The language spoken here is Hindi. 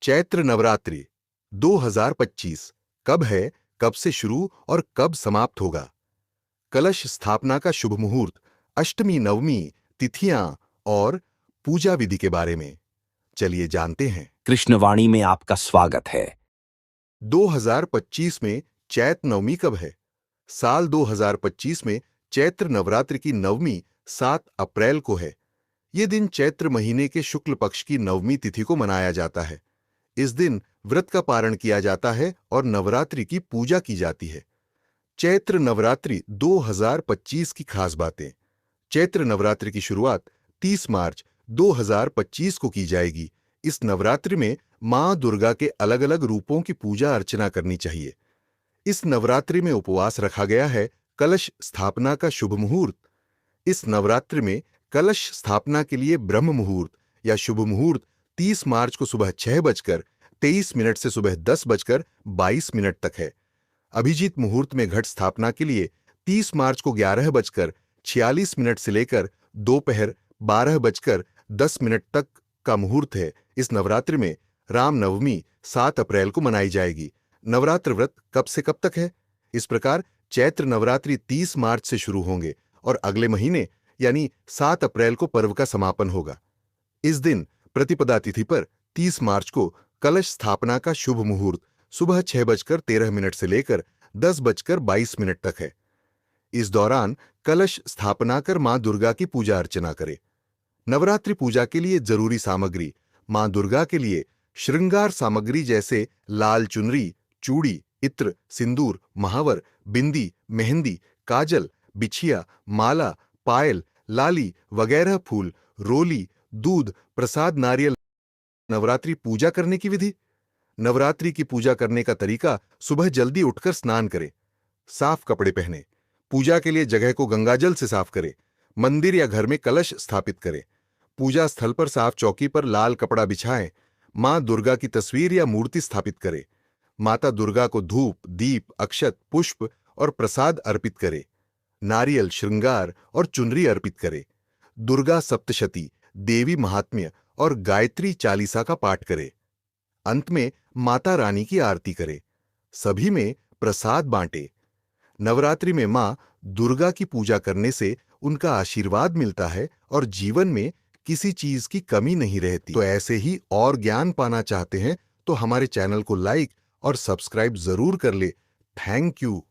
चैत्र नवरात्रि 2025 कब है, कब से शुरू और कब समाप्त होगा? कलश स्थापना का शुभ मुहूर्त, अष्टमी नवमी तिथियां और पूजा विधि के बारे में चलिए जानते हैं। कृष्णवाणी में आपका स्वागत है। 2025 में चैत्र नवमी कब है? साल 2025 में चैत्र नवरात्रि की नवमी 7 अप्रैल को है। ये दिन चैत्र महीने के शुक्ल पक्ष की नवमी तिथि को मनाया जाता है। इस दिन व्रत का पारण किया जाता है और नवरात्रि की पूजा की जाती है। चैत्र नवरात्रि 2025 की खास बातें। चैत्र नवरात्रि की शुरुआत 30 मार्च 2025 को की जाएगी। इस नवरात्रि में मां दुर्गा के अलग अलग रूपों की पूजा अर्चना करनी चाहिए। इस नवरात्रि में उपवास रखा गया है। कलश स्थापना का शुभ मुहूर्त। इस नवरात्रि में कलश स्थापना के लिए ब्रह्म मुहूर्त या शुभ मुहूर्त 30 मार्च को सुबह 6:23 से सुबह 10:22 तक है। अभिजीत मुहूर्त में घट स्थापना के लिए 30 मार्च को 11:46 से लेकर दोपहर 12:10 तक का मुहूर्त है। इस नवरात्रि में रामनवमी 7 अप्रैल को मनाई जाएगी। नवरात्र व्रत कब से कब तक है? इस प्रकार चैत्र नवरात्रि 30 मार्च से शुरू होंगे और अगले महीने यानी 7 अप्रैल को पर्व का समापन होगा। इस दिन प्रतिपदा तिथि पर 30 मार्च को कलश स्थापना का शुभ मुहूर्त सुबह 6:13 से लेकर 10:22 तक है। इस दौरान कलश स्थापना कर मां दुर्गा की पूजा अर्चना करें। नवरात्रि पूजा के लिए जरूरी सामग्री। मां दुर्गा के लिए श्रृंगार सामग्री जैसे लाल चुनरी, चूड़ी, इत्र, सिंदूर, महावर, बिंदी, मेहंदी, काजल, बिछिया, माला, पायल, लाली वगैरह फूल, रोली, दूध, प्रसाद, नारियल। नवरात्रि पूजा करने की विधि। नवरात्रि की पूजा करने का तरीका, सुबह जल्दी उठकर स्नान करें। साफ कपड़े पहने। पूजा के लिए जगह को गंगाजल से साफ करें। मंदिर या घर में कलश स्थापित करें। पूजा स्थल पर साफ चौकी पर लाल कपड़ा बिछाएं। मां दुर्गा की तस्वीर या मूर्ति स्थापित करें। माता दुर्गा को धूप, दीप, अक्षत, पुष्प और प्रसाद अर्पित करें। नारियल, श्रृंगार और चुनरी अर्पित करें। दुर्गा सप्तशती, देवी महात्म्य और गायत्री चालीसा का पाठ करें। अंत में माता रानी की आरती करें। सभी में प्रसाद बांटे। नवरात्रि में मां दुर्गा की पूजा करने से उनका आशीर्वाद मिलता है और जीवन में किसी चीज की कमी नहीं रहती। तो ऐसे ही और ज्ञान पाना चाहते हैं तो हमारे चैनल को लाइक और सब्सक्राइब जरूर कर ले। Thank you.